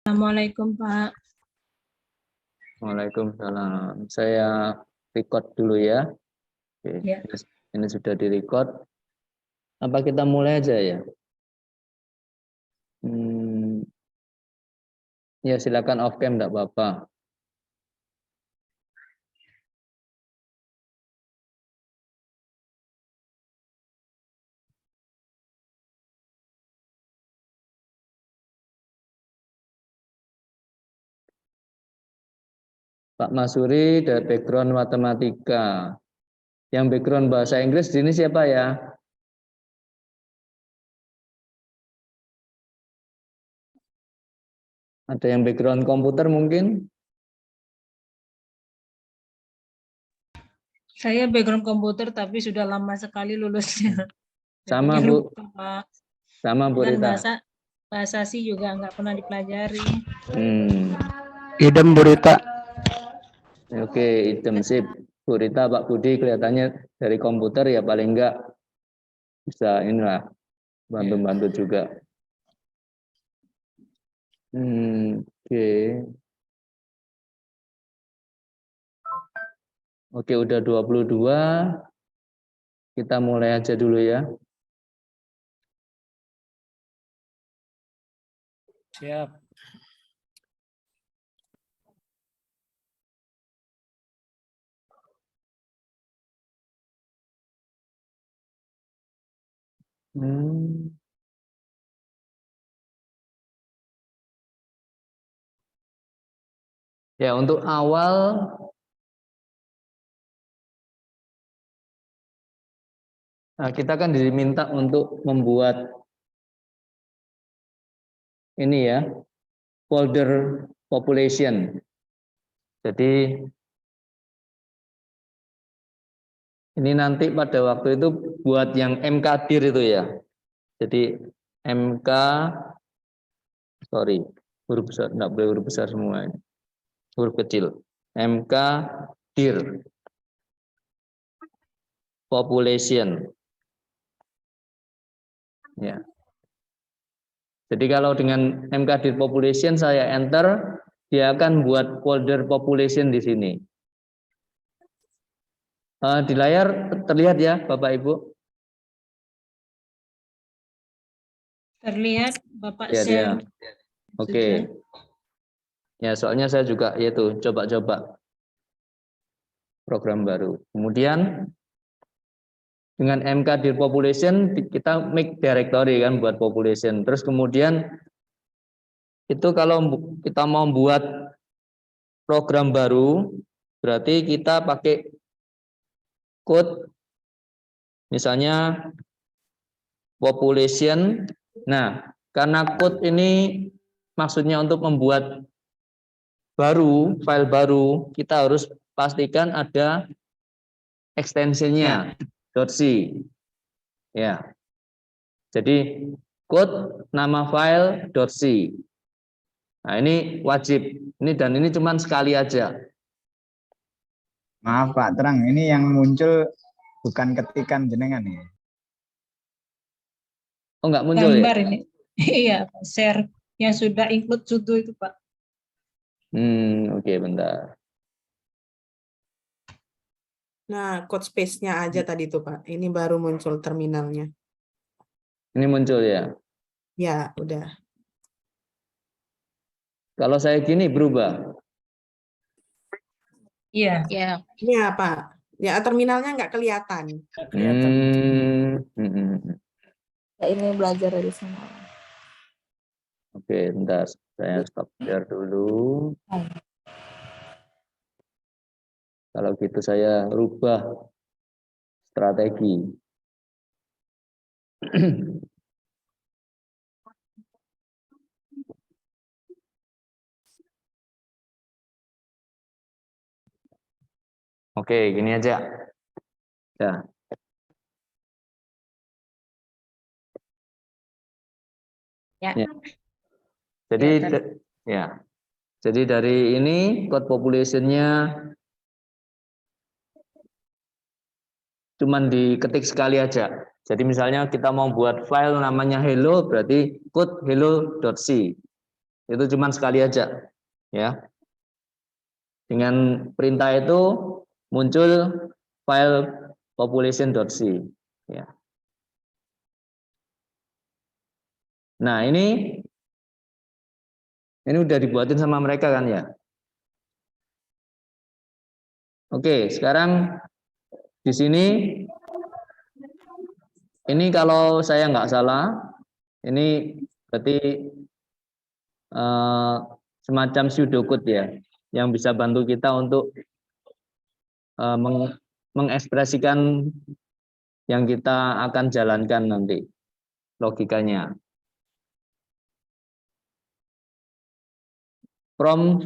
Assalamualaikum Pak. Waalaikumsalam. Saya record dulu ya. Oke, Ya. ini sudah direcord. Apa kita mulai aja ya? Ya silakan off cam, enggak apa-apa. Pak Masuri dari background matematika. Yang background bahasa Inggris di ini siapa ya? Ada yang background komputer mungkin? Saya background komputer tapi sudah lama sekali lulusnya. Sama Jadinya Bu. lupa, Pak. Sama Bu Dan Rita. bahasa sih juga nggak pernah dipelajari. Idem Bu Rita. Oke, idem sip. Bu Rita, Pak Budi kelihatannya dari komputer ya paling enggak bisa inilah bantu-bantu juga. Oke. Oke, udah 22. Kita mulai aja dulu ya. Siap. Ya, untuk awal kita kan diminta untuk membuat ini ya, folder population. Jadi ini nanti pada waktu itu buat yang MKdir itu ya. Jadi huruf besar, enggak boleh huruf besar semua ini. Huruf kecil. MKdir population. Ya. Jadi kalau dengan MKdir population saya enter, dia akan buat folder population di sini. Di layar terlihat ya Bapak Ibu? Terlihat Bapak Ya, share. Oke. Ya, soalnya saya juga yaitu coba-coba program baru. Kemudian dengan MKdir population kita make directory kan buat population. Terus kemudian itu kalau kita mau buat program baru berarti kita pakai code misalnya population. Nah, karena code ini maksudnya untuk membuat baru, file baru, kita harus pastikan ada ekstensinya .c. Ya. Jadi code nama file .c. Nah, ini wajib. Ini cuma sekali aja. Maaf Pak Terang, ini yang muncul bukan ketikan jenengan ya? Oh, enggak muncul Gambar ya? ini. Iya, share yang sudah include sudo itu Pak. Oke, bentar. Nah, code space-nya aja tadi tuh Pak. Ini baru muncul terminalnya. Ini muncul ya? Ya, udah. Kalau saya gini berubah? Iya. Iya. Ini apa? Ya, terminalnya nggak kelihatan. Ini belajar dari sana. Oke, bentar. Saya stop share dulu. Kalau gitu saya rubah strategi. Oke, gini aja. Ya. Ya. Jadi ya. Jadi dari ini code population-nya cuman diketik sekali aja. Jadi misalnya kita mau buat file namanya hello berarti code hello.c. Itu cuman sekali aja, ya. Dengan perintah itu muncul file population.c, ya. Nah, ini udah dibuatin sama mereka kan ya. Oke, sekarang di sini ini kalau saya nggak salah, ini berarti semacam pseudocode ya, yang bisa bantu kita untuk mengekspresikan yang kita akan jalankan nanti logikanya. From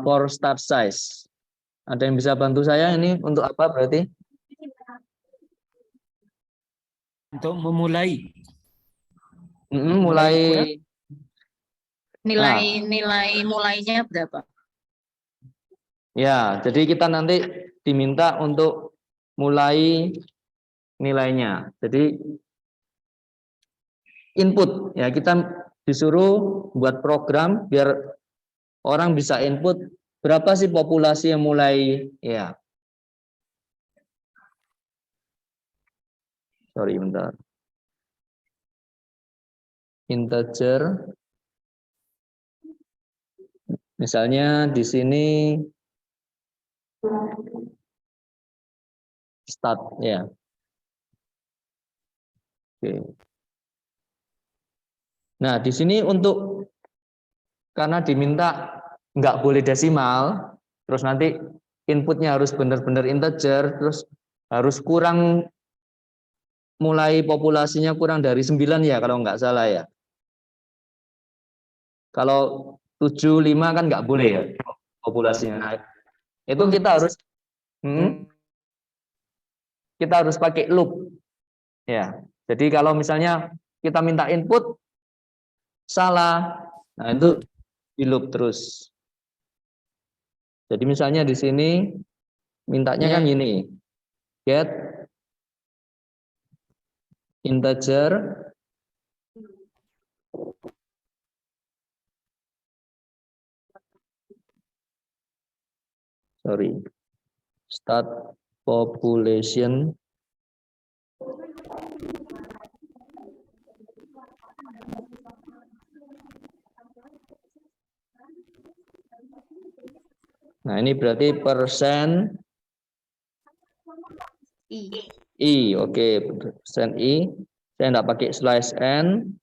for start size. Ada yang bisa bantu saya ini untuk apa berarti? Untuk memulai. Mulai Nilai mulainya berapa? ya, jadi kita nanti diminta untuk mulai nilainya. Jadi input ya, kita disuruh buat program biar orang bisa input berapa sih populasi yang mulai ya. Sorry bentar. Integer. Misalnya di sini start ya. Oke. Nah, di sini untuk karena diminta nggak boleh desimal, terus nanti inputnya harus benar-benar integer, terus harus kurang, mulai populasinya kurang dari 9 ya kalau nggak salah ya. Kalau 75 kan nggak boleh ya populasinya. Nah, itu kita harus pakai loop ya. Jadi kalau misalnya kita minta input salah, nah itu di loop terus. Jadi misalnya di sini mintanya kan gini, get integer start population nah ini berarti persen I, oke, persen I. Saya enggak pakai slash n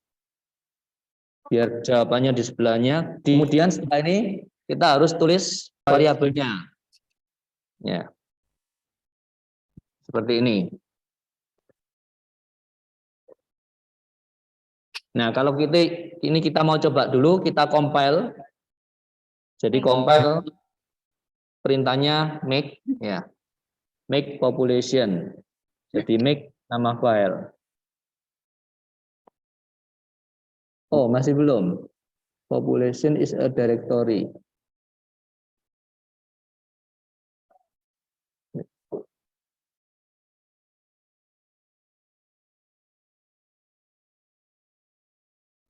biar jawabannya di sebelahnya. Kemudian setelah ini kita harus tulis variabelnya. Ya. Seperti ini. Nah, kalau kita mau coba dulu, kita compile. Jadi compile perintahnya make ya. Make population. Jadi make nama file. Oh, masih belum. Population is a directory.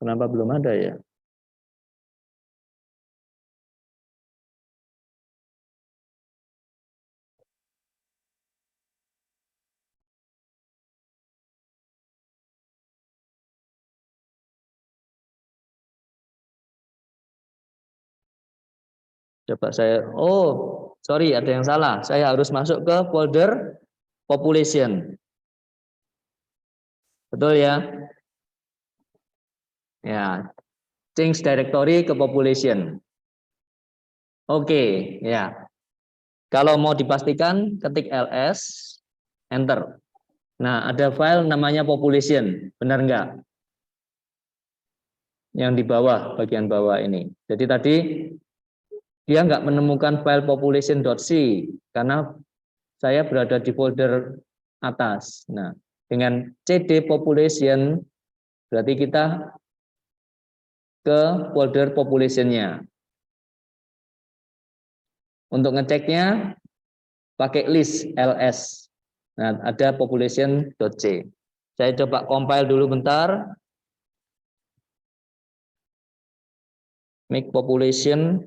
Kenapa belum ada ya? Coba sorry ada yang salah. Saya harus masuk ke folder population. Betul ya? Ya, change directory ke population. Oke, ya. Kalau mau dipastikan, ketik ls, enter. Nah, ada file namanya population, benar enggak? Yang di bawah, bagian bawah ini. Jadi tadi dia nggak menemukan file population.c karena saya berada di folder atas. Nah, dengan cd population berarti kita ke folder population-nya. Untuk ngeceknya pakai list ls. Nah, ada population.c. Saya coba compile dulu bentar. make population,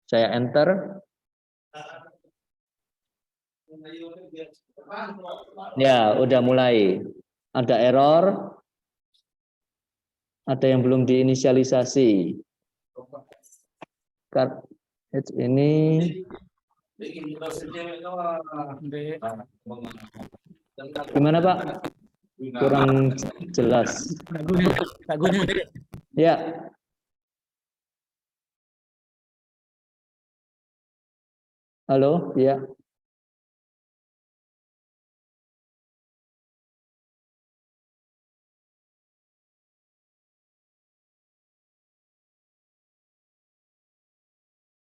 saya enter. Ya, udah mulai. Ada error, ada yang belum diinisialisasi. Ini gimana Pak? Kurang jelas. Tak guna. Ya. Halo, ya.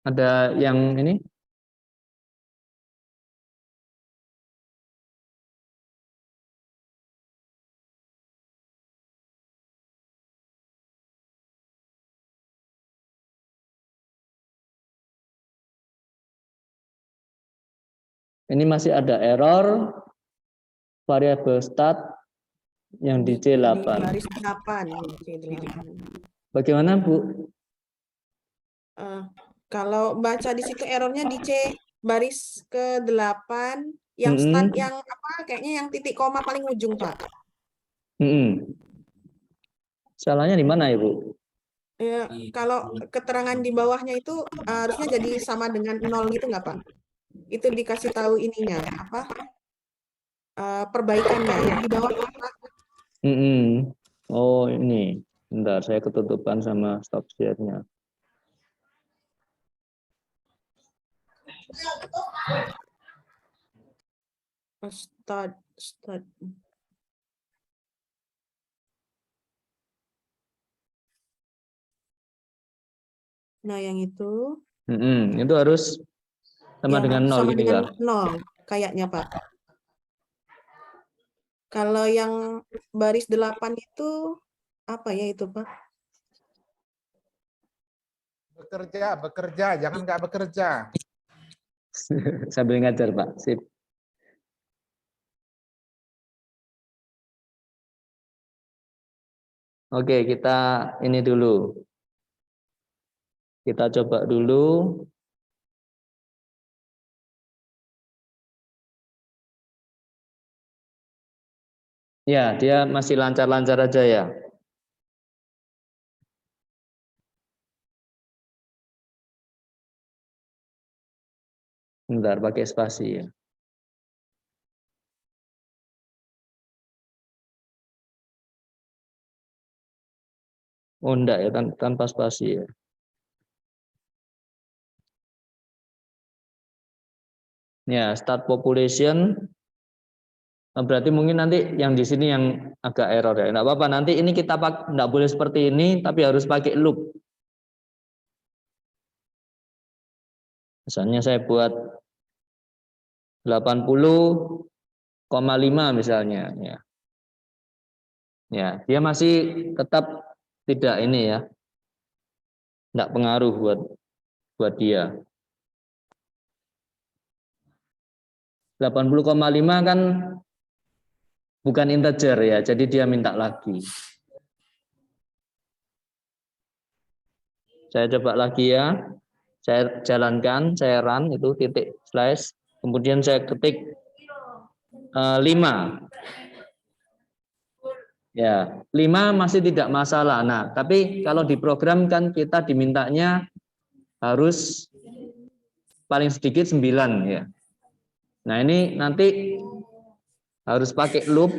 Ada yang ini? Ini masih ada error variabel start yang di Di C8. baris 8. C8. Bagaimana, Bu? Kalau baca di situ errornya di C baris ke-8, yang start yang apa? Kayaknya yang titik koma paling ujung, Pak. Salahnya di mana, Ibu? Ya, kalau keterangan di bawahnya itu harusnya jadi sama dengan 0 gitu nggak, Pak? Itu dikasih tahu ininya, apa? Perbaikannya yang di bawah, Pak. Oh, ini. Bentar, saya ketutupan sama stop share-nya. Start. Nah, yang itu Itu harus sama ya, dengan 0 sama gitu dengan ya? 0 kayaknya, Pak. Kalau yang baris 8 itu apa ya itu, Pak? Bekerja, jangan nggak bekerja. Sambil ngajar, Pak. Sip. Oke, kita ini dulu. Kita coba dulu. Ya, dia masih lancar-lancar aja ya. Bentar, pakai spasi ya. Oh, enggak ya, tanpa spasi ya. Ya, start population. Berarti mungkin nanti yang di sini yang agak error ya. Enggak apa-apa, nanti ini kita enggak boleh seperti ini, tapi harus pakai loop. Misalnya saya buat 80,5 misalnya ya. Ya, dia masih tetap tidak ini ya. Enggak pengaruh buat dia. 80,5 kan bukan integer ya, jadi dia minta lagi. Saya coba lagi ya. Saya jalankan, saya run itu titik slash, kemudian saya ketik 5. Ya, 5 masih tidak masalah. Nah, tapi kalau di program kan kita dimintanya harus paling sedikit 9 ya. Nah, ini nanti harus pakai loop.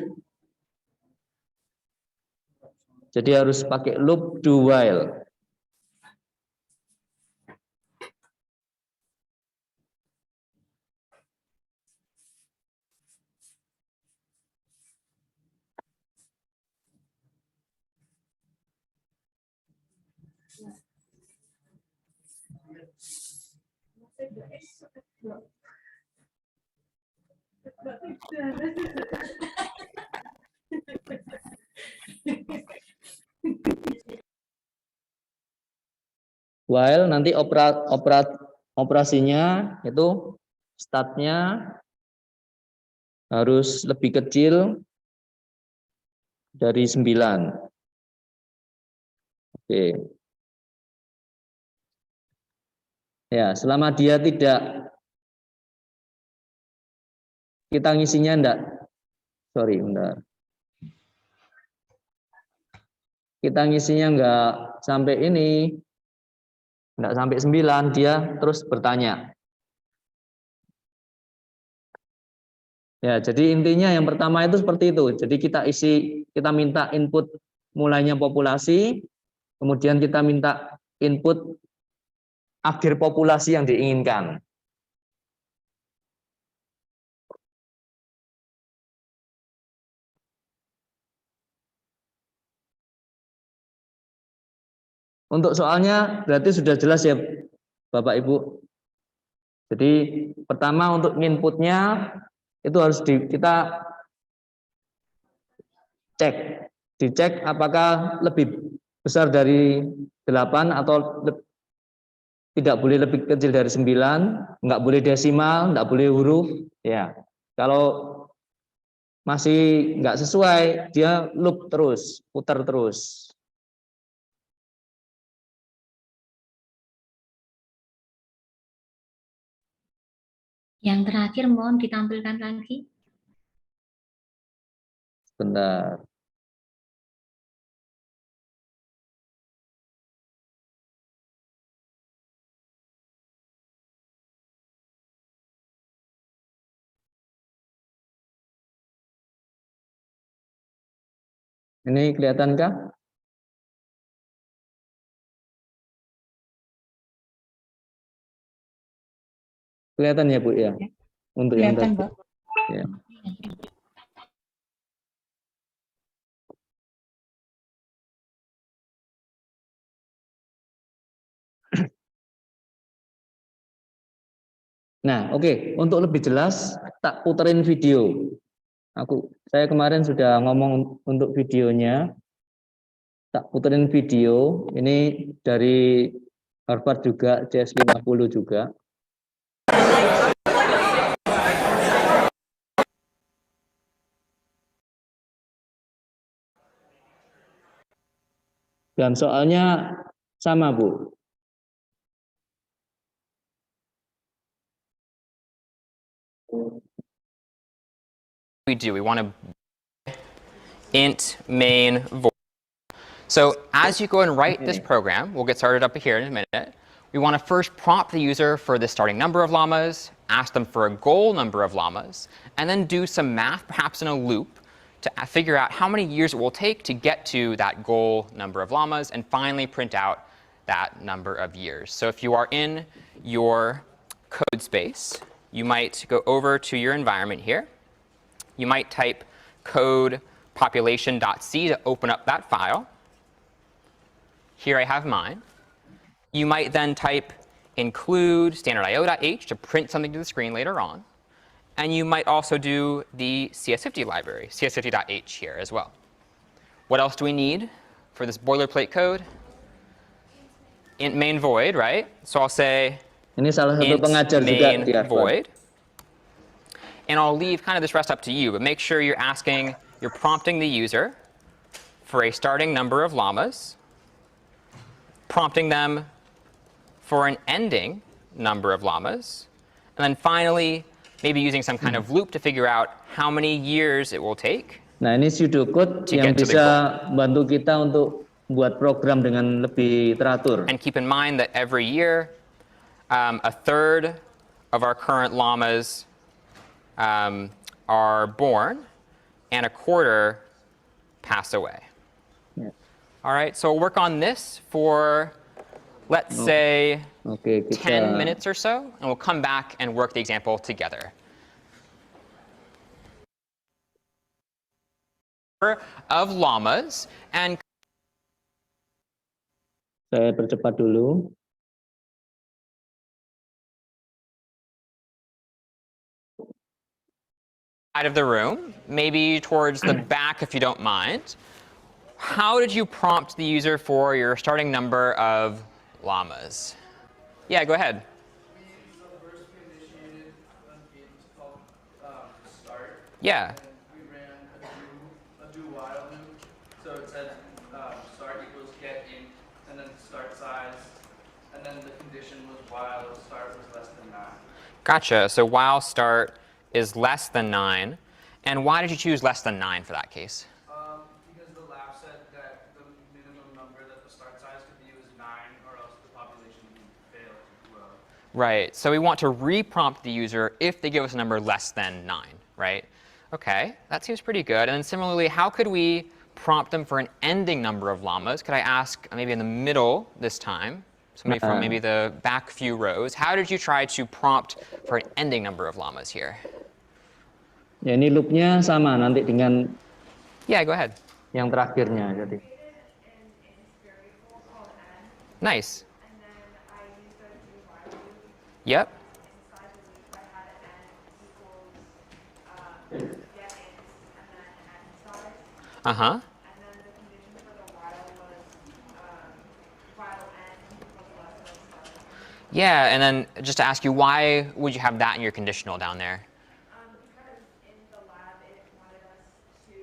Jadi harus pakai loop do while. While nanti operasinya itu startnya harus lebih kecil dari 9. Oke. Ya, selama dia tidak, kita ngisinya enggak, sorry, bentar. Kita ngisinya enggak sampai ini, enggak sampai 9, dia terus bertanya. Ya, jadi intinya yang pertama itu seperti itu. Jadi kita minta input mulainya populasi, kemudian kita minta input akhir populasi yang diinginkan. Untuk soalnya berarti sudah jelas ya Bapak Ibu. Jadi pertama untuk inputnya itu harus kita dicek apakah lebih besar dari 8 atau tidak boleh lebih kecil dari 9, nggak boleh desimal, nggak boleh huruf. Ya, kalau masih nggak sesuai, dia loop terus, putar terus. Yang terakhir mohon ditampilkan lagi. Sebentar. Ini kelihatankah? Kelihatan ya Bu ya? Untuk yang Kelihatan, tadi. Mbak. Ya. Nah, oke. Untuk lebih jelas, tak puterin video. Saya kemarin sudah ngomong untuk videonya. Tak puterin video. Ini dari Harvard juga, CS50 juga. Dan soalnya sama, Bu. We want to int main void. So as you go and write this program, we'll get started up here in a minute. We want to first prompt the user for the starting number of llamas, ask them for a goal number of llamas, and then do some math, perhaps in a loop, to figure out how many years it will take to get to that goal number of llamas, and finally print out that number of years. So if you are in your code space, you might go over to your environment here. You might type code population.c to open up that file. Here I have mine. You might then type include standard.io.h to print something to the screen later on. And you might also do the CS50 library, cs50.h here as well. What else do we need for this boilerplate code? Int main void, right? So I'll say ini salah satu int pengajar juga main di Harvard. void. And I'll leave kind of this rest up to you, but make sure you're prompting the user for a starting number of llamas, prompting them for an ending number of llamas, and then finally maybe using some kind of loop to figure out how many years it will take. Nah, ini pseudocode yang bisa bantu kita untuk buat program dengan lebih teratur. And keep in mind that every year, a third of our current llamas are born, and a quarter pass away. Yeah. All right, so we'll work on this for, let's say, 10 minutes or so, and we'll come back and work the example together. Of llamas, and saya percepat dulu. Side of the room, maybe towards the back if you don't mind. How did you prompt the user for your starting number of llamas? Yeah, go ahead. Yeah. We ran a do while loop. So it said start equals get int, and then start size, and then the condition condition was while start was less than 9. Gotcha. So while start is less than 9. And why did you choose less than 9 for that case? Because the lab said that the minimum number that the start size could be was 9, or else the population would fail to grow. Right. So we want to reprompt the user if they give us a number less than 9, right? Okay, that seems pretty good. And then similarly, how could we prompt them for an ending number of llamas? Could I ask maybe in the middle this time, somebody from maybe the back few rows, how did you try to prompt for an ending number of llamas here? Ya, ini loopnya sama nanti dengan Yeah, go ahead. yang terakhirnya. Jadi. Nice. Yep. Uh-huh. Yeah, and then just to ask you, why would you have that in your conditional down there? Because in the lab it wanted us to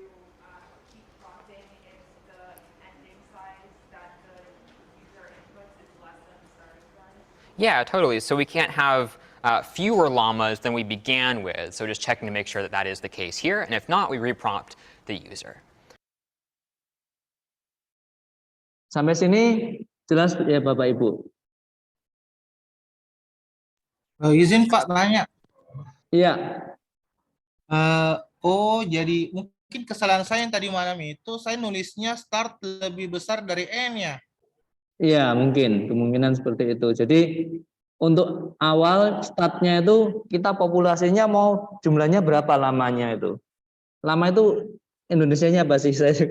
keep prompting if the ending size that the user inputs is less than the starting size. Yeah, totally. So we can't have fewer llamas than we began with. So just checking to make sure that that is the case here. And if not, we reprompt the user. Sampai sini jelas ya Bapak Ibu? Izin Pak tanya. Iya. Jadi mungkin kesalahan saya yang tadi malam itu saya nulisnya start lebih besar dari N ya. Iya, mungkin kemungkinan seperti itu. Jadi untuk awal startnya itu kita populasinya mau jumlahnya berapa lamanya itu? Lama itu Indonesianya apa sih saya?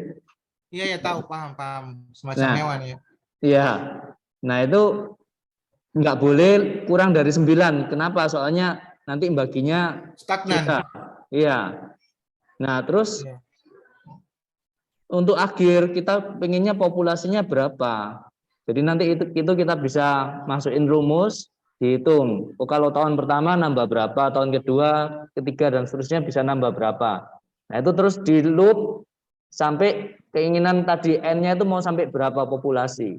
Iya ya tahu paham semacam hewan ya. Iya. Nah itu nggak boleh kurang dari 9. Kenapa? Soalnya nanti baginya stagnan. Iya. Nah terus untuk akhir kita pengennya populasinya berapa? Jadi nanti itu kita bisa masukin rumus, dihitung. Oh, kalau tahun pertama nambah berapa, tahun kedua, ketiga dan seterusnya bisa nambah berapa. Nah itu terus di loop sampai keinginan tadi N-nya itu mau sampai berapa populasi.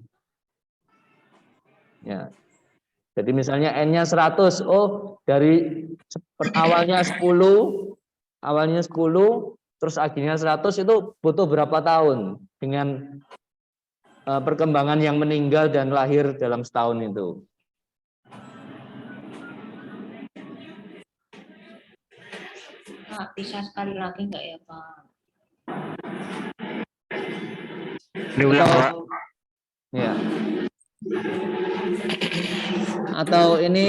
Ya. Jadi misalnya N-nya 100, oh dari awalnya 10, terus akhirnya 100 itu butuh berapa tahun dengan perkembangan yang meninggal dan lahir dalam setahun itu. Pak, bisa sekali lagi nggak ya Pak? Diulang, Pak. Ya. Atau ini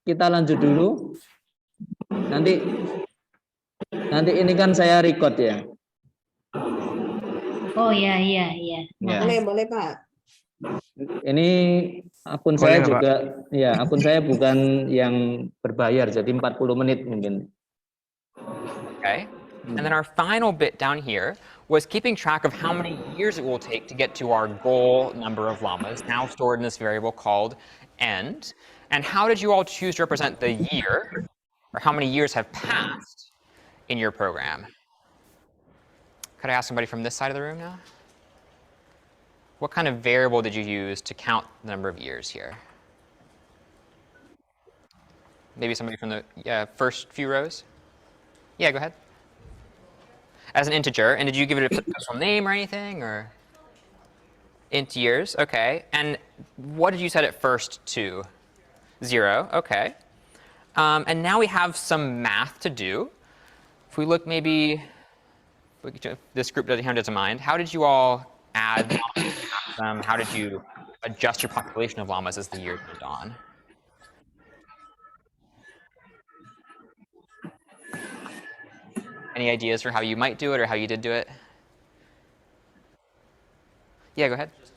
kita lanjut dulu. Nanti ini kan saya record ya. Oh iya. Ya. Boleh Pak. Ini akun saya juga, ya akun saya bukan yang berbayar, jadi 40 menit mungkin. Okay. And then our final bit down here was keeping track of how many years it will take to get to our goal number of llamas, now stored in this variable called end. And how did you all choose to represent the year, or how many years have passed in your program? Could I ask somebody from this side of the room now? What kind of variable did you use to count the number of years here? Maybe somebody from the first few rows? Yeah, go ahead. As an integer, and did you give it a special name or anything, or int years? Okay, and what did you set it first to? 0, okay. And now we have some math to do. If we look maybe, this group doesn't have to mind, how did you all add them? How did you adjust your population of llamas as the year moved on? Any ideas for how you might do it or how you did do it? Yeah, go ahead. Just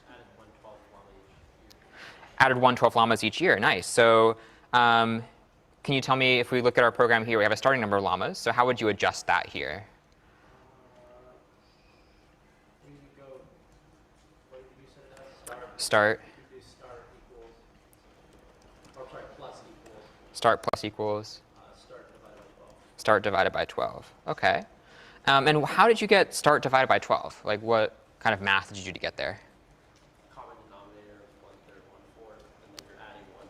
added 1/12 llamas each year. Nice. So can you tell me, if we look at our program here, we have a starting number of llamas. So how would you adjust that here? Start. Start plus equals. Start divided by 12. Okay. And how did you get start divided by 12? Like, what kind of math did you do to get there? Common denominator of 1/3, 1/4, and then you're adding 1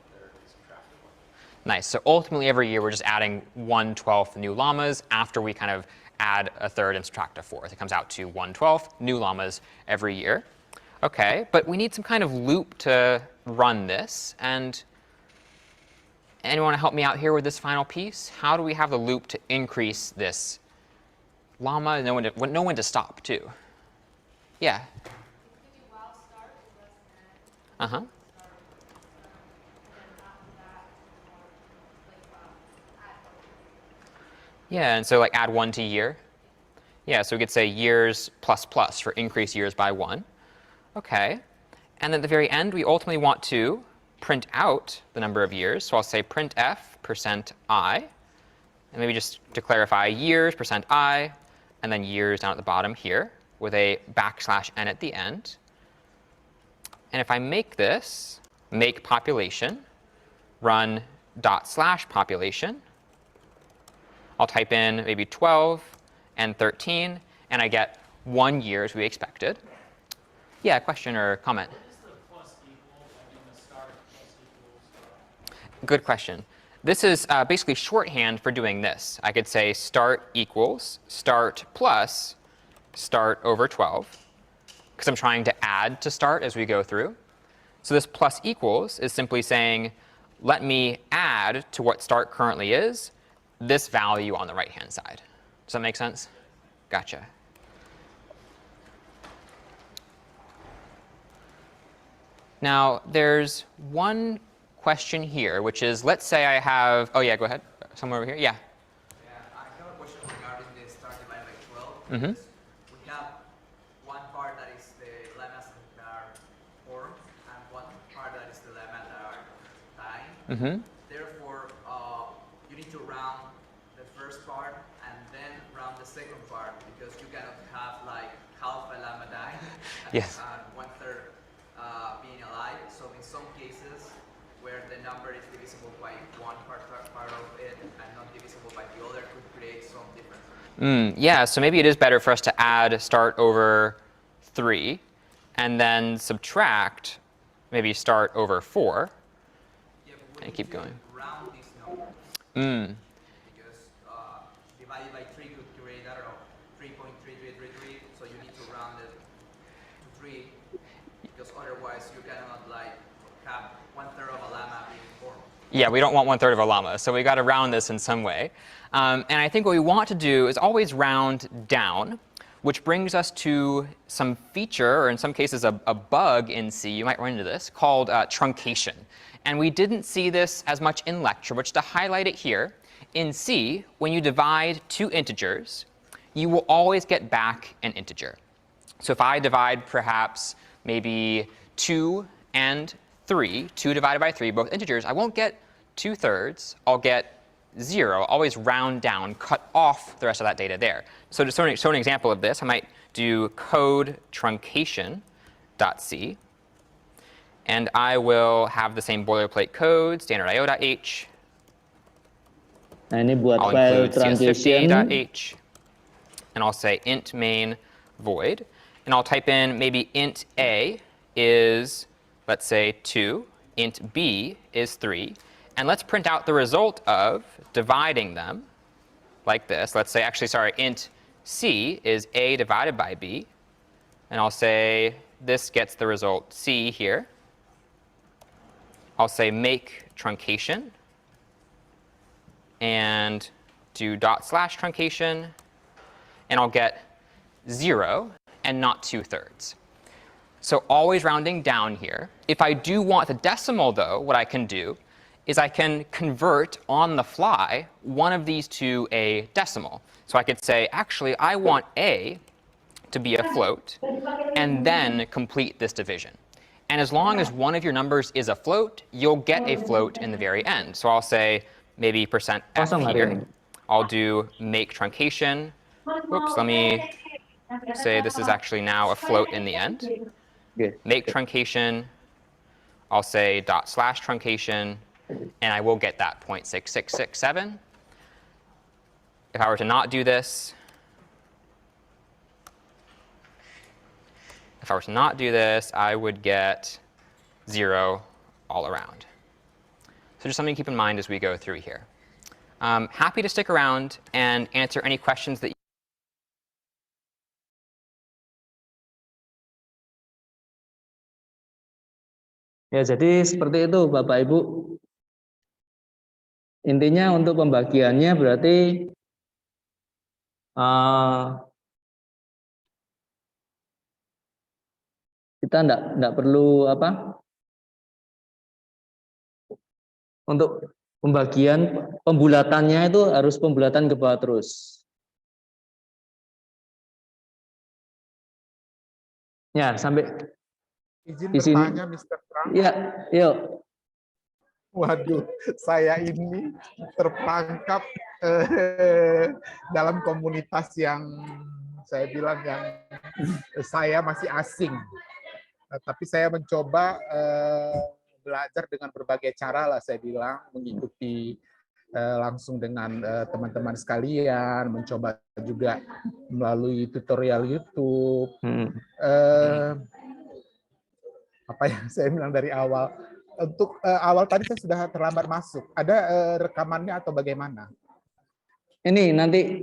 Nice. So ultimately, every year, we're just adding 1/12 new llamas after we kind of add a third and subtract a fourth. It comes out to 1/12 new llamas every year. OK, but we need some kind of loop to run this. And anyone want to help me out here with this final piece? How do we have the loop to increase this llama? Know when to stop, too. Yeah. Uh-huh. Yeah, and so like add 1 to year. Yeah, so we could say years plus plus for increase years by 1. OK. And then at the very end, we ultimately want to print out the number of years. So I'll say printf %i. And maybe just to clarify, years %i, and then years down at the bottom here with a \n at the end. And if I make this, make population, run /population, I'll type in maybe 12 and 13, and I get 1 year as we expected. Yeah, question or comment? Good question. This is basically shorthand for doing this. I could say start equals start plus start over 12, because I'm trying to add to start as we go through. So this plus equals is simply saying, let me add to what start currently is this value on the right-hand side. Does that make sense? Gotcha. Now, there's one question here, which is, let's say I have, oh yeah, go ahead. Somewhere over here. Yeah. Yeah, I have a question regarding the start divided by 12. Mm-hmm. We have one part that is the lemmas that are formed, and one part that is the lemma that are tying. Mm-hmm. Therefore, you need to round the first part and then round the second part, because you cannot have like half a lemma dying Yes. and 1/3 being alive. So in some cases where the number is divisible by one part of it and not divisible by the other, could create some difference. Yeah, so maybe it is better for us to add start over 3 and then subtract maybe start over 4 and keep going. Round these numbers. Because divided by 3 could create, I don't know, 3.3333, so you need to round it to 3, because otherwise you cannot like have 1/3 of a llama being formed. Yeah, we don't want 1/3 of a llama, so we got to round this in some way. And I think what we want to do is always round down, which brings us to some feature, or in some cases a bug in C, you might run into this, called truncation. And we didn't see this as much in lecture, but just to highlight it here, in C, when you divide two integers, you will always get back an integer. So if I divide perhaps maybe 2 and 3, 2 divided by 3, both integers, I won't get 2/3, I'll get 0. Always round down, cut off the rest of that data there. So to show an example of this, I might do code truncation.c. And I will have the same boilerplate code, standard io.h. Nah, ini buat I'll file include transition. cs50.h. And I'll say int main void. And I'll type in maybe int a is, let's say, 2. Int b is 3. And let's print out the result of dividing them like this. Let's say, actually, sorry, int c is a divided by b. And I'll say this gets the result c here. I'll say make truncation and do /truncation. And I'll get 0 and not 2/3. So always rounding down here. If I do want the decimal, though, what I can do is I can convert on the fly one of these to a decimal. So I could say, actually, I want a to be a float, and then complete this division. And as long as one of your numbers is a float, you'll get a float in the very end. So I'll say maybe %f here. I'll do make truncation. Oops, let me say this is actually now a float in the end. Make truncation. I'll say /truncation. And I will get that 0.6667. If I were to not do this, I would get 0 all around. So So just something to keep in mind as we go through here. Happy to stick around and answer any questions that Ya, jadi seperti itu Bapak Ibu. Intinya untuk pembagiannya berarti kita enggak perlu apa? Untuk pembagian pembulatannya itu harus pembulatan ke bawah terus. Ya, sampai Izin di sini. bertanya, Mr. Trump. Ya, yuk. Waduh, saya ini terperangkap dalam komunitas yang saya bilang yang saya masih asing. Tapi saya mencoba belajar dengan berbagai cara lah, saya bilang, mengikuti langsung dengan teman-teman sekalian, mencoba juga melalui tutorial YouTube. Apa yang saya bilang dari awal, untuk awal tadi saya sudah terlambat masuk. Ada rekamannya atau bagaimana? Ini nanti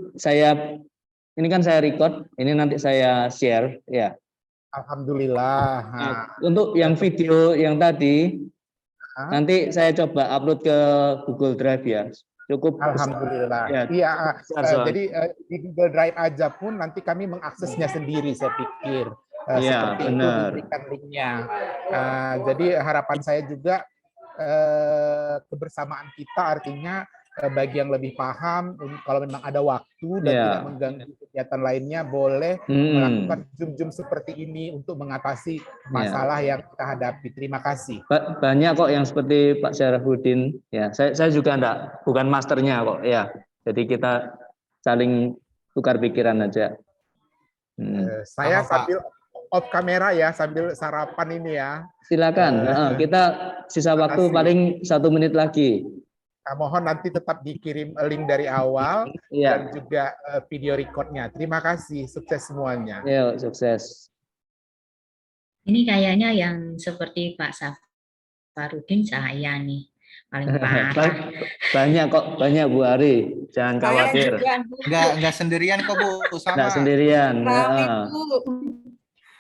ini kan saya record, ini nanti saya share ya. Alhamdulillah. Nah, untuk yang video yang tadi, nanti saya coba upload ke Google Drive ya. Cukup. Alhamdulillah. Ya, iya, jadi di Google Drive aja pun nanti kami mengaksesnya sendiri, saya pikir. Iya, Seperti benar. itu diberikan linknya. Jadi harapan saya juga kebersamaan kita artinya bagi yang lebih paham, kalau memang ada waktu dan tidak mengganggu kegiatan lainnya, boleh melakukan Zoom-Zoom seperti ini untuk mengatasi masalah yang kita hadapi. Terima kasih. Banyak kok yang seperti Pak Syarafuddin. Ya, saya juga bukan masternya kok. Ya, jadi kita saling tukar pikiran aja. Saya sambil off kamera ya, sambil sarapan ini ya. Silakan. Kita sisa waktu paling 1 menit lagi. Mohon nanti tetap dikirim link dari awal dan juga video recordnya. Terima kasih, sukses semuanya. Ya, sukses. Ini kayaknya yang seperti Pak Safarudin saya nih. Paling parah. Banyak kok, banyak Bu Ari. Jangan khawatir. Enggak sendirian kok Bu, sama. Enggak sendirian.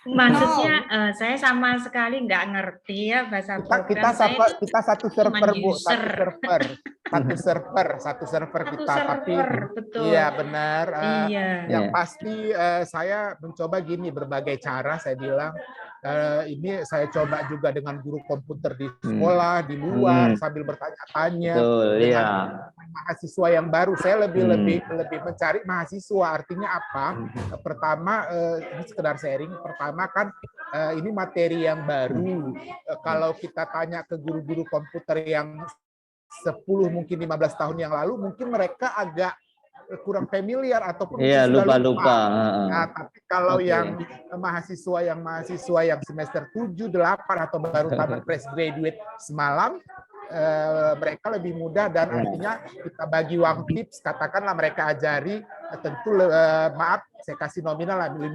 Maksudnya saya sama sekali nggak ngerti ya bahasa program. Kita satu server Bu, satu server kita. Tapi betul. Iya benar. Iya. Yang pasti saya mencoba gini, berbagai cara saya bilang. Ini saya coba juga dengan guru komputer di sekolah, di luar, sambil bertanya-tanya dengan mahasiswa yang baru. Saya lebih mencari mahasiswa. Artinya apa? Pertama, ini sekedar sharing. Pertama kan ini materi yang baru. Kalau kita tanya ke guru-guru komputer yang 10 mungkin 15 tahun yang lalu, mungkin mereka agak kurang familiar ataupun lupa. Nah, tapi kalau yang mahasiswa yang semester 7, 8 atau baru tamat fresh graduate semalam, mereka lebih mudah dan artinya kita bagi uang tips, katakanlah mereka ajari, tentu maaf saya kasih nominal lah 50